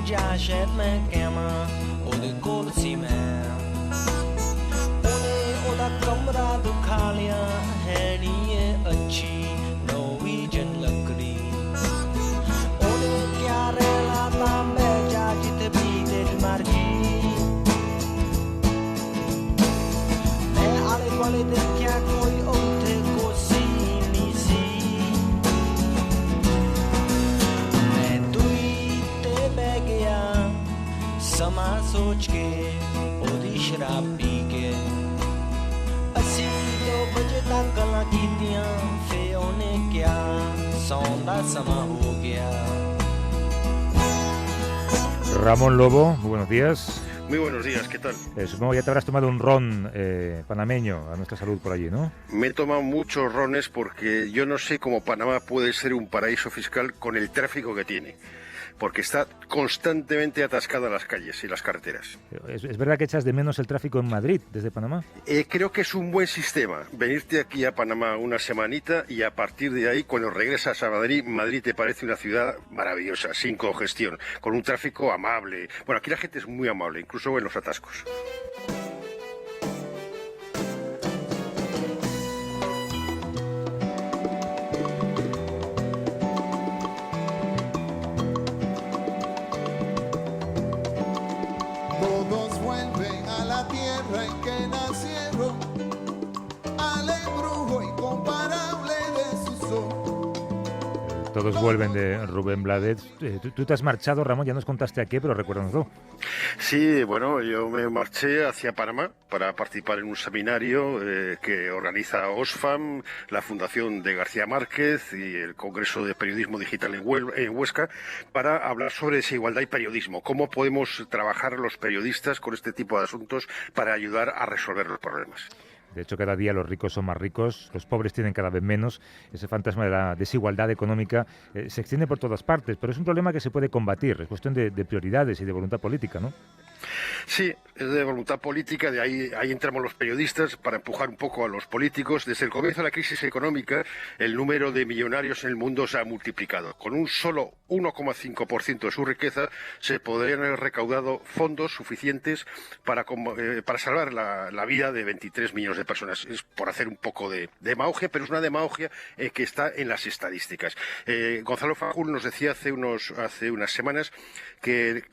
ਸ਼ਹਿਰ ਮੈਂ ਕਹਿਵਾਂ ਉਹਦੇ ਕੋਲ ਸੀ ਮੈਂ ਉਹਨੇ ਉਹਦਾ ਕਮਰਾ ਦੁਖਾ ਲਿਆ ਹੈ ਨੀ ਇਹ ਅੱਛੀ ਨੋਰਵੀਜਨ ਲੱਕੜੀ ਉਹਨੇ ਕਿਆ ਰਹਿਣਾ ਤਾਂ ਮੈਂ ਜਾ ਜਿੱਥੇ ਵੀ ਤੇਰੀ ਮਰਜ਼ੀ ਮੈਂ ਆਲੇ ਦੁਆਲੇ ਦੇਖਿਆ ਕੋਈ ਉੱਥੇ ਕੋਸੀ ਨਹੀਂ ਸੀ ਮੈਂ ਦੂਰੀ ਤੇ ਬਹਿ ਗਿਆ ਸਮਾਂ ਸੋਚ ਕੇ ਉਹਦੀ ਸ਼ਰਾਬ ਪੀ ਕੇ ਅਸੀਂ 2 ਵਜੇ ਤੱਕ ਗੱਲਾਂ ਕੀਤੀਆਂ ਫੇ ਉਹਨੇ ਕਿਹਾ ਸੌਣ ਦਾ ਸਮਾਂ ਹੋ ਗਿਆ Ramón Lobo, muy buenos días. Muy buenos días, ¿qué tal? Supongo que ya te habrás tomado un ron panameño a nuestra salud por allí, ¿no? Me he tomado muchos rones porque yo no sé cómo Panamá puede ser un paraíso fiscal con el tráfico que tiene. Porque está constantemente atascada las calles y las carreteras. ¿Es verdad que echas de menos el tráfico en Madrid desde Panamá? Creo que es un buen sistema venirte aquí a Panamá una semanita y a partir de ahí, cuando regresas a Madrid, Madrid te parece una ciudad maravillosa, sin congestión, con un tráfico amable. Bueno, aquí la gente es muy amable, incluso en los atascos. Todos vuelven de Rubén Blades. Tú te has marchado, Ramón, ya nos contaste a qué, pero recuérdanoslo. Sí, bueno, yo me marché hacia Panamá para participar en un seminario que organiza Oxfam, la Fundación de García Márquez y el Congreso de Periodismo Digital en Huesca, para hablar sobre desigualdad y periodismo. ¿Cómo podemos trabajar los periodistas con este tipo de asuntos para ayudar a resolver los problemas? De hecho, cada día los ricos son más ricos, los pobres tienen cada vez menos. Ese fantasma de la desigualdad económica se extiende por todas partes, pero es un problema que se puede combatir. Es cuestión de prioridades y de voluntad política, ¿no? Sí, es de voluntad política, de ahí entramos los periodistas para empujar un poco a los políticos. Desde el comienzo de la crisis económica, el número de millonarios en el mundo se ha multiplicado. Con un solo 1,5% de su riqueza se podrían haber recaudado fondos suficientes para salvar la vida de 23 millones de personas. Es por hacer un poco de demagogia, pero es una demagogia que está en las estadísticas. Gonzalo Fajul nos decía hace unas semanas que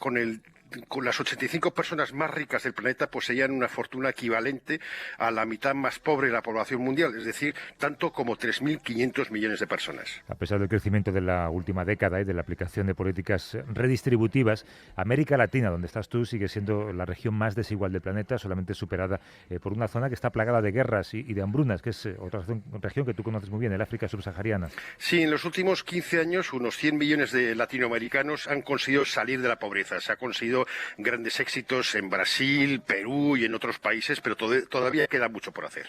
con las 85 personas más ricas del planeta poseían una fortuna equivalente a la mitad más pobre de la población mundial, es decir, tanto como 3.500 millones de personas. A pesar del crecimiento de la última década y de la aplicación de políticas redistributivas, América Latina, donde estás tú, sigue siendo la región más desigual del planeta, solamente superada por una zona que está plagada de guerras y de hambrunas, que es otra región que tú conoces muy bien, el África subsahariana. Sí, en los últimos 15 años, unos 100 millones de latinoamericanos han conseguido salir de la pobreza. Se ha conseguido grandes éxitos en Brasil, Perú y en otros países, pero todavía queda mucho por hacer.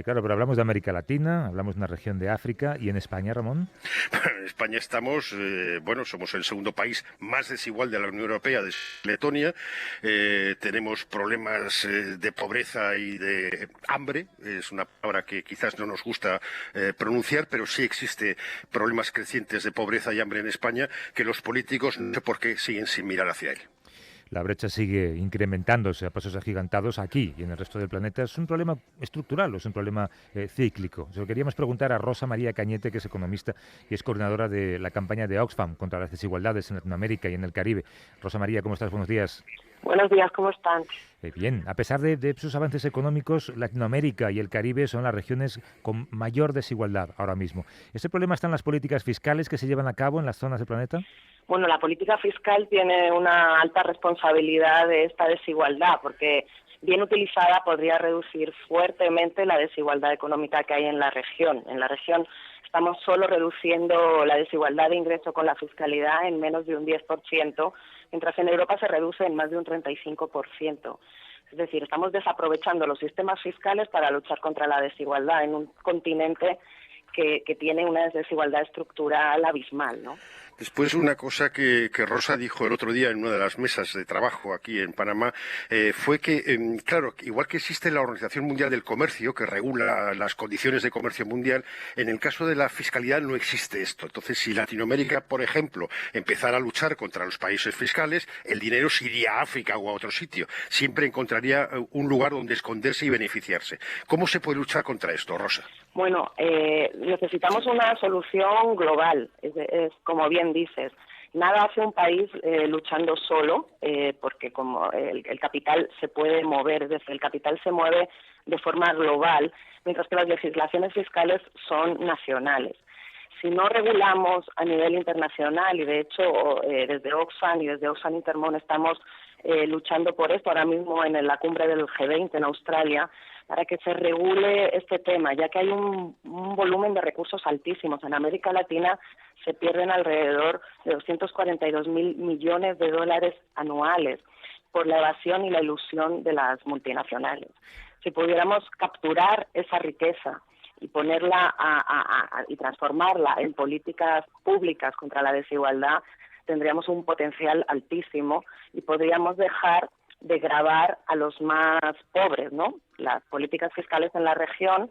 Claro, pero hablamos de América Latina, hablamos de una región de África, ¿y en España, Ramón? En España estamos, somos el segundo país más desigual de la Unión Europea, de Letonia. Tenemos problemas de pobreza y de hambre. Es una palabra que quizás no nos gusta pronunciar, pero sí existe problemas crecientes de pobreza y hambre en España que los políticos no sé por qué siguen sin mirar hacia él. La brecha sigue incrementándose a pasos agigantados aquí y en el resto del planeta. ¿Es un problema estructural o es un problema cíclico? Se lo queríamos preguntar a Rosa María Cañete, que es economista y es coordinadora de la campaña de Oxfam contra las desigualdades en Latinoamérica y en el Caribe. Rosa María, ¿cómo estás? Buenos días. Buenos días, ¿cómo están? Bien, a pesar de sus avances económicos, Latinoamérica y el Caribe son las regiones con mayor desigualdad ahora mismo. ¿Ese problema está en las políticas fiscales que se llevan a cabo en las zonas del planeta? Bueno, la política fiscal tiene una alta responsabilidad de esta desigualdad, porque bien utilizada podría reducir fuertemente la desigualdad económica que hay en la región. En la región estamos solo reduciendo la desigualdad de ingreso con la fiscalidad en menos de un 10%, mientras en Europa se reduce en más de un 35%. Es decir, estamos desaprovechando los sistemas fiscales para luchar contra la desigualdad en un continente que tiene una desigualdad estructural abismal, ¿no? Después, una cosa que Rosa dijo el otro día en una de las mesas de trabajo aquí en Panamá fue que, claro, igual que existe la Organización Mundial del Comercio, que regula las condiciones de comercio mundial, en el caso de la fiscalidad no existe esto. Entonces, si Latinoamérica, por ejemplo, empezara a luchar contra los países fiscales, el dinero se iría a África o a otro sitio. Siempre encontraría un lugar donde esconderse y beneficiarse. ¿Cómo se puede luchar contra esto, Rosa? Bueno, necesitamos una solución global, es como bien dices. Nada hace un país luchando solo, porque como el capital se puede mover, es decir, el capital se mueve de forma global, mientras que las legislaciones fiscales son nacionales. Si no regulamos a nivel internacional, y de hecho desde Oxfam y desde Oxfam Intermón estamos luchando por esto ahora mismo en la cumbre del G20 en Australia, para que se regule este tema, ya que hay un volumen de recursos altísimos. En América Latina se pierden alrededor de 242.000 millones de dólares anuales por la evasión y la ilusión de las multinacionales. Si pudiéramos capturar esa riqueza y ponerla y transformarla en políticas públicas contra la desigualdad, tendríamos un potencial altísimo y podríamos dejar de gravar a los más pobres, ¿no? Las políticas fiscales en la región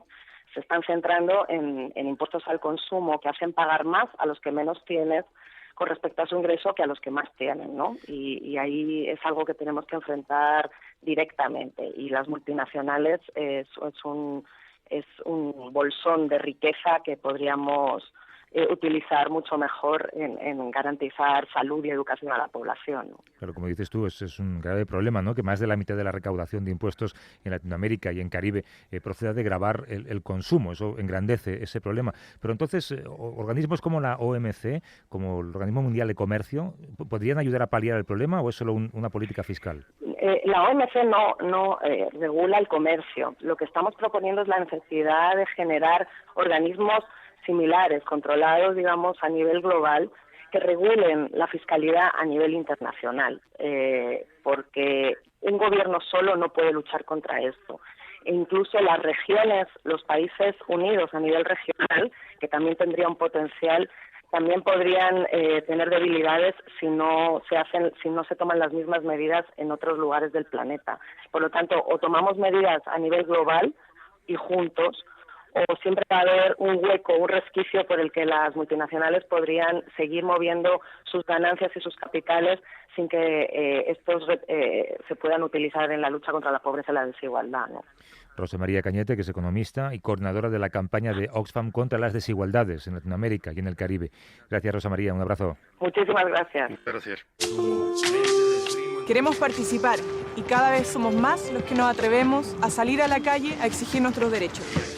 se están centrando en impuestos al consumo que hacen pagar más a los que menos tienen con respecto a su ingreso que a los que más tienen, ¿no? Y ahí es algo que tenemos que enfrentar directamente. Y las multinacionales es un bolsón de riqueza que podríamos utilizar mucho mejor en garantizar salud y educación a la población, ¿no? Claro, como dices tú, es un grave problema, ¿no? Que más de la mitad de la recaudación de impuestos en Latinoamérica y en Caribe proceda de gravar el consumo. Eso engrandece ese problema. Pero entonces, organismos como la OMC, como el Organismo Mundial de Comercio, ¿podrían ayudar a paliar el problema o es solo una política fiscal? La OMC no regula el comercio. Lo que estamos proponiendo es la necesidad de generar organismos similares, controlados, digamos, a nivel global, que regulen la fiscalidad a nivel internacional, porque un gobierno solo no puede luchar contra esto. E incluso las regiones, los países unidos a nivel regional, que también tendría un potencial, también podrían tener debilidades si no se toman las mismas medidas en otros lugares del planeta. Por lo tanto, o tomamos medidas a nivel global y juntos, o siempre va a haber un hueco, un resquicio por el que las multinacionales podrían seguir moviendo sus ganancias y sus capitales sin que estos se puedan utilizar en la lucha contra la pobreza y la desigualdad, ¿no? Rosa María Cañete, que es economista y coordinadora de la campaña de Oxfam contra las desigualdades en Latinoamérica y en el Caribe. Gracias, Rosa María. Un abrazo. Muchísimas gracias. Gracias. Queremos participar y cada vez somos más los que nos atrevemos a salir a la calle a exigir nuestros derechos.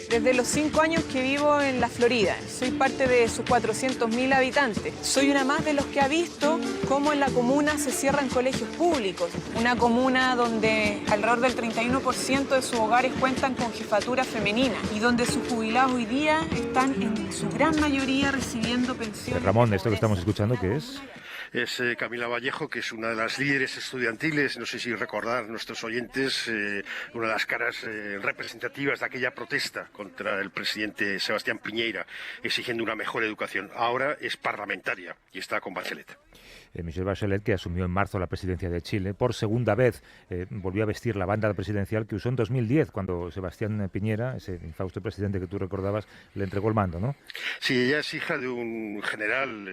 Desde los 5 años que vivo en la Florida, soy parte de sus 400.000 habitantes. Soy una más de los que ha visto cómo en la comuna se cierran colegios públicos. Una comuna donde alrededor del 31% de sus hogares cuentan con jefatura femenina y donde sus jubilados hoy día están en su gran mayoría recibiendo pensiones. Ramón, esto que estamos escuchando, ¿qué es? Es Camila Vallejo, que es una de las líderes estudiantiles, no sé si recordar nuestros oyentes, una de las caras representativas de aquella protesta contra el presidente Sebastián Piñera, exigiendo una mejor educación. Ahora es parlamentaria y está con Bachelet. Michelle Bachelet, que asumió en marzo la presidencia de Chile, por segunda vez volvió a vestir la banda presidencial que usó en 2010, cuando Sebastián Piñera, ese infausto presidente que tú recordabas, le entregó el mando, ¿no? Sí, ella es hija de un general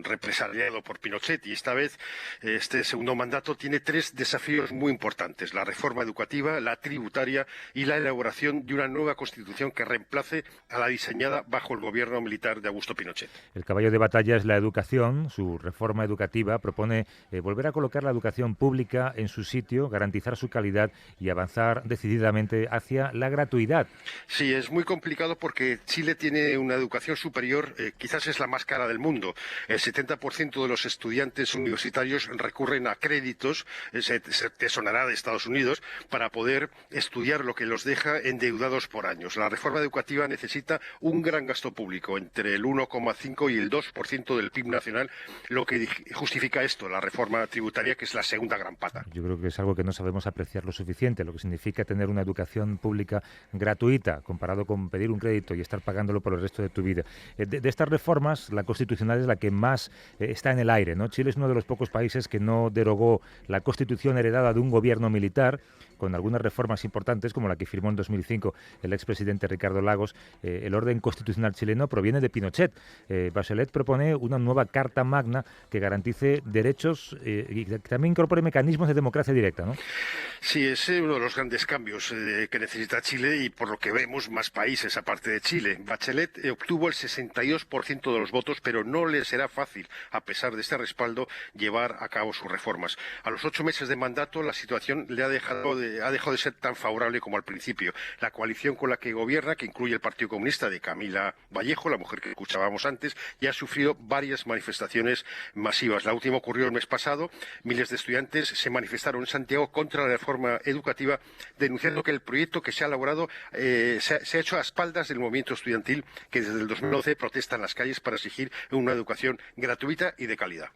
represaliado por Pinochet y esta vez este segundo mandato tiene 3 desafíos muy importantes: la reforma educativa, la tributaria y la elaboración de una nueva constitución que reemplace a la diseñada bajo el gobierno militar de Augusto Pinochet. El caballo de batalla es la educación. Su reforma educativa propone volver a colocar la educación pública en su sitio, garantizar su calidad y avanzar decididamente hacia la gratuidad. Sí, es muy complicado porque Chile tiene una educación superior, quizás es la más cara del mundo. El 70% de los estudiantes estudiantes universitarios recurren a créditos, te sonará de Estados Unidos, para poder estudiar lo que los deja endeudados por años. La reforma educativa necesita un gran gasto público, entre el 1,5 y el 2% del PIB nacional, lo que justifica esto, la reforma tributaria, que es la segunda gran pata. Yo creo que es algo que no sabemos apreciar lo suficiente, lo que significa tener una educación pública gratuita, comparado con pedir un crédito y estar pagándolo por el resto de tu vida. De estas reformas, la constitucional es la que más está en el aire, ¿no? Chile es uno de los pocos países que no derogó la constitución heredada de un gobierno militar, con algunas reformas importantes, como la que firmó en 2005 el expresidente Ricardo Lagos. El orden constitucional chileno proviene de Pinochet. Bachelet propone una nueva Carta Magna que garantice derechos y que también incorpore mecanismos de democracia directa, ¿no? Sí, es uno de los grandes cambios que necesita Chile y por lo que vemos más países aparte de Chile. Bachelet obtuvo el 62% de los votos, pero no le será fácil, a pesar de este respaldo, llevar a cabo sus reformas. A los 8 meses de mandato, la situación le ha dejado de ser tan favorable como al principio. La coalición con la que gobierna, que incluye el Partido Comunista de Camila Vallejo, la mujer que escuchábamos antes, ya ha sufrido varias manifestaciones masivas. La última ocurrió el mes pasado. Miles de estudiantes se manifestaron en Santiago contra la reforma educativa, denunciando que el proyecto que se ha elaborado se ha hecho a espaldas del movimiento estudiantil, que desde el 2011 protesta en las calles para exigir una educación gratuita y de calidad.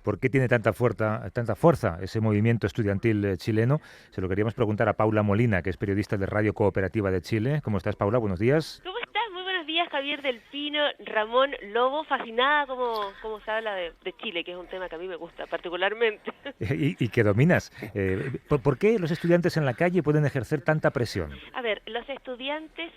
¿Por qué tiene tanta fuerza ese movimiento estudiantil chileno? Se lo queríamos preguntar a Paula Molina, que es periodista de Radio Cooperativa de Chile. ¿Cómo estás, Paula? Buenos días. ¿Cómo estás? Muy buenos días, Javier del Pino, Ramón Lobo. Fascinada como se habla de Chile, que es un tema que a mí me gusta particularmente. Y que dominas. ¿Por qué los estudiantes en la calle pueden ejercer tanta presión? A ver, los estudiantes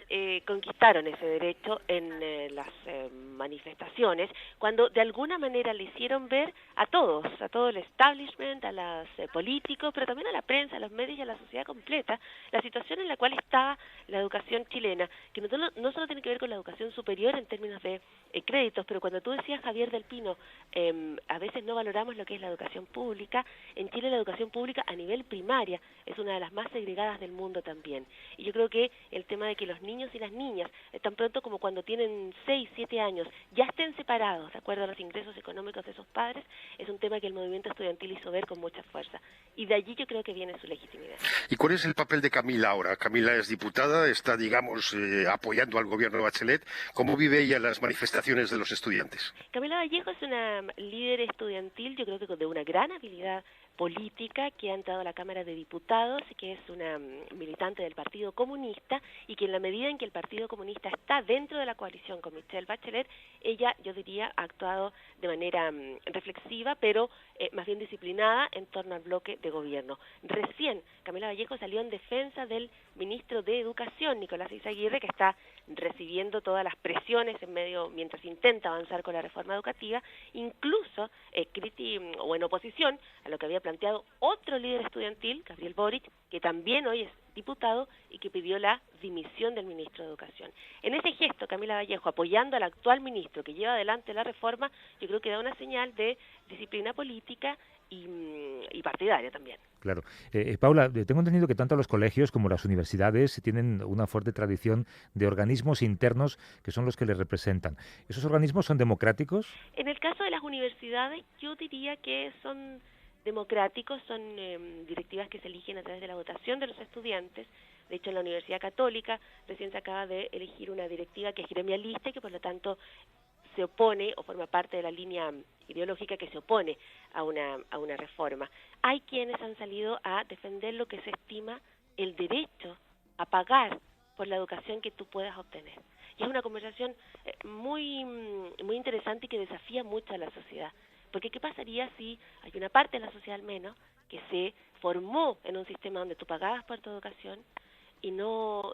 conquistaron ese derecho en las manifestaciones, cuando de alguna manera le hicieron ver a todo el establishment, a los políticos, pero también a la prensa, a los medios y a la sociedad completa, la situación en la cual estaba la educación chilena, que no solo tiene que ver con la educación superior en términos de créditos, pero cuando tú decías, Javier del Pino, a veces no valoramos lo que es la educación pública. En Chile la educación pública a nivel primaria es una de las más segregadas del mundo también. Y yo creo que el tema de que los niños y las niñas, tan pronto como cuando tienen 6, 7 años, ya estén separados de acuerdo a los ingresos económicos de sus padres, es un tema que el movimiento estudiantil hizo ver con mucha fuerza. Y de allí yo creo que viene su legitimidad. ¿Y cuál es el papel de Camila ahora? Camila es diputada, está, digamos, apoyando al gobierno de Bachelet. ¿Cómo vive ella las manifestaciones de los estudiantes? Camila Vallejo es una líder estudiantil, yo creo que de una gran habilidad política, que ha entrado a la Cámara de Diputados, que es una militante del Partido Comunista, y que en la medida en que el Partido Comunista está dentro de la coalición con Michelle Bachelet, ella, yo diría, ha actuado de manera reflexiva, pero más bien disciplinada en torno al bloque de gobierno. Recién Camila Vallejo salió en defensa del ministro de Educación, Nicolás Izaguirre, que está recibiendo todas las presiones mientras intenta avanzar con la reforma educativa, incluso en oposición a lo que había planteado otro líder estudiantil, Gabriel Boric, que también hoy es diputado y que pidió la dimisión del ministro de Educación. En ese gesto, Camila Vallejo, apoyando al actual ministro que lleva adelante la reforma, yo creo que da una señal de disciplina política y partidaria también. Claro. Paula, tengo entendido que tanto los colegios como las universidades tienen una fuerte tradición de organismos internos que son los que les representan. ¿Esos organismos son democráticos? En el caso de las universidades, yo diría que son democráticos, son directivas que se eligen a través de la votación de los estudiantes. De hecho, en la Universidad Católica recién se acaba de elegir una directiva que es gremialista y que por lo tanto se opone o forma parte de la línea ideológica que se opone a una reforma. Hay quienes han salido a defender lo que se estima el derecho a pagar por la educación que tú puedas obtener. Y es una conversación muy interesante y que desafía mucho a la sociedad. Porque ¿qué pasaría si hay una parte de la sociedad al menos que se formó en un sistema donde tú pagabas por tu educación y no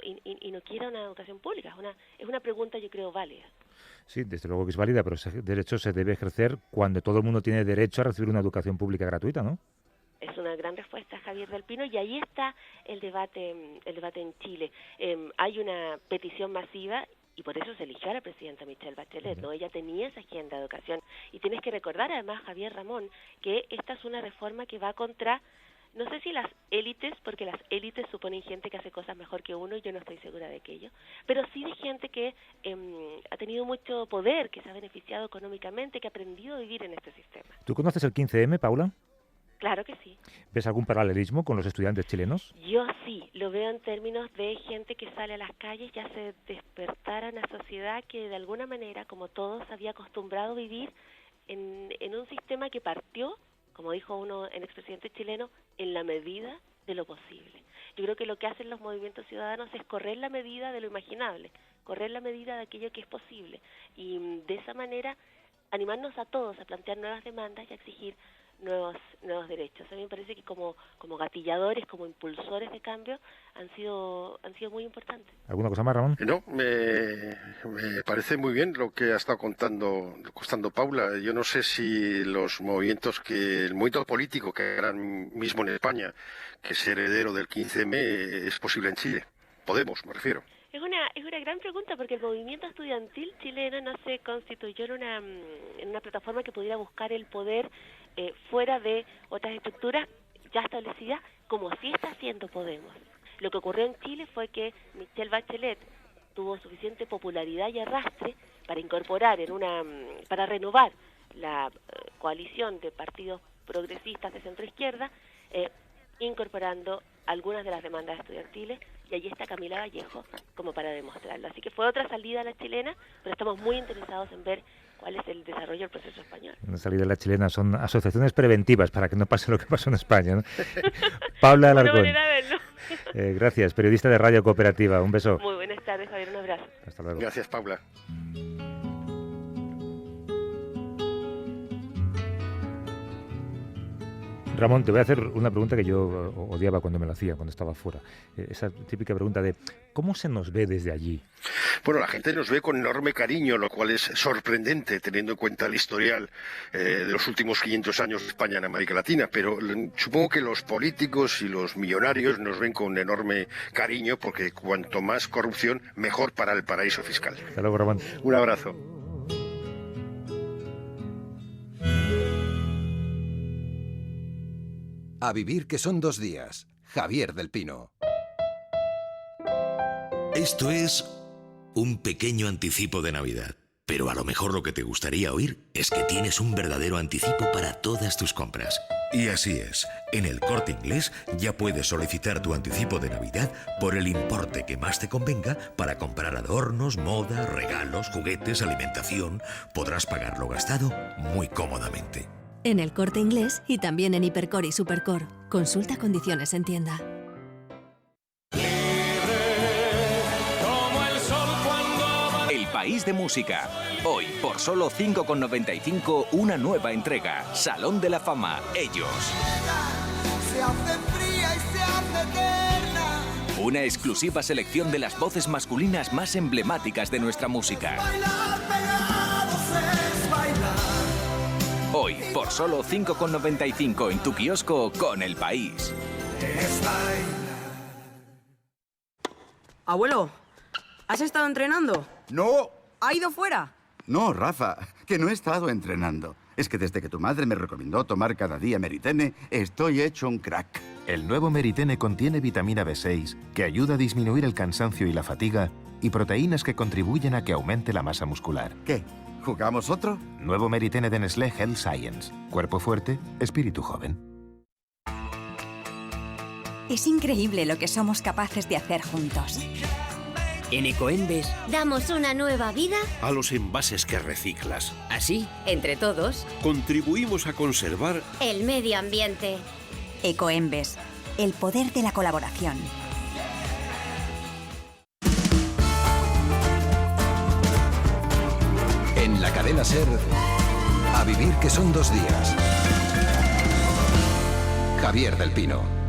quiere una educación pública? Es una pregunta, yo creo, válida. Sí, desde luego que es válida, pero ese derecho se debe ejercer cuando todo el mundo tiene derecho a recibir una educación pública gratuita, ¿no? Es una gran respuesta, Javier del Pino, y ahí está el debate en Chile. Hay una petición masiva y por eso se eligió a la presidenta Michelle Bachelet, ¿no? Ella tenía esa agenda de educación. Y tienes que recordar además, Javier Ramón, que esta es una reforma que va contra no sé si las élites, porque las élites suponen gente que hace cosas mejor que uno, y yo no estoy segura de aquello, pero sí de gente que ha tenido mucho poder, que se ha beneficiado económicamente, que ha aprendido a vivir en este sistema. ¿Tú conoces el 15M, Paula? Claro que sí. ¿Ves algún paralelismo con los estudiantes chilenos? Yo sí, lo veo en términos de gente que sale a las calles, ya se despertara una sociedad que de alguna manera, como todos, había acostumbrado a vivir en un sistema que partió, como dijo el expresidente chileno, en la medida de lo posible. Yo creo que lo que hacen los movimientos ciudadanos es correr la medida de lo imaginable, correr la medida de aquello que es posible, y de esa manera animarnos a todos a plantear nuevas demandas y a exigir nuevos derechos. A mí me parece que como gatilladores, como impulsores de cambio, han sido muy importantes. ¿Alguna cosa más, Ramón? No, me parece muy bien lo que ha estado contando Paula. Yo no sé si el movimiento político que ahora mismo en España, que es heredero del 15M, es posible en Chile. Podemos, me refiero. Es una gran pregunta, porque el movimiento estudiantil chileno no se constituyó en una plataforma que pudiera buscar el poder fuera de otras estructuras ya establecidas, como sí está haciendo Podemos. Lo que ocurrió en Chile fue que Michelle Bachelet tuvo suficiente popularidad y arrastre para incorporar para renovar la coalición de partidos progresistas de centro-izquierda, incorporando algunas de las demandas estudiantiles, y allí está Camila Vallejo como para demostrarlo. Así que fue otra salida a la chilena, pero estamos muy interesados en ver cuál es el desarrollo del proceso español. La salida de la chilena son asociaciones preventivas para que no pase lo que pasó en España, ¿no? Paula Alarcón. Una manera de verlo. Gracias, periodista de Radio Cooperativa. Un beso. Muy buenas tardes, Javier. Un abrazo. Hasta luego. Gracias, Paula. Ramón, te voy a hacer una pregunta que yo odiaba cuando me la hacía, cuando estaba fuera. Esa típica pregunta de ¿cómo se nos ve desde allí? Bueno, la gente nos ve con enorme cariño, lo cual es sorprendente teniendo en cuenta el historial de los últimos 500 años de España en América Latina, pero supongo que los políticos y los millonarios nos ven con enorme cariño, porque cuanto más corrupción, mejor para el paraíso fiscal. Hasta luego, Ramón. Un abrazo. A vivir que son 2 días. Javier del Pino. Esto es un pequeño anticipo de Navidad. Pero a lo mejor lo que te gustaría oír es que tienes un verdadero anticipo para todas tus compras. Y así es. En El Corte Inglés ya puedes solicitar tu anticipo de Navidad por el importe que más te convenga para comprar adornos, moda, regalos, juguetes, alimentación. Podrás pagar lo gastado muy cómodamente. En El Corte Inglés y también en Hipercor y Supercor. Consulta condiciones en tienda. El País de Música. Hoy, por solo 5,95, una nueva entrega. Salón de la Fama. Ellos. Se hace fría y se hace eterna. Una exclusiva selección de las voces masculinas más emblemáticas de nuestra música. Bailar pegados es bailar. Hoy, por solo 5,95 en tu kiosco con El País. Es bailar. Abuelo, ¿has estado entrenando? ¡No! ¿Ha ido fuera? No, Rafa, que no he estado entrenando. Es que desde que tu madre me recomendó tomar cada día Meritene, estoy hecho un crack. El nuevo Meritene contiene vitamina B6, que ayuda a disminuir el cansancio y la fatiga, y proteínas que contribuyen a que aumente la masa muscular. ¿Qué? ¿Jugamos otro? Nuevo Meritene de Nestlé Health Science. Cuerpo fuerte, espíritu joven. Es increíble lo que somos capaces de hacer juntos. En Ecoembes damos una nueva vida a los envases que reciclas. Así, entre todos, contribuimos a conservar el medio ambiente. Ecoembes, el poder de la colaboración. En la cadena SER, A vivir que son 2 días. Javier del Pino.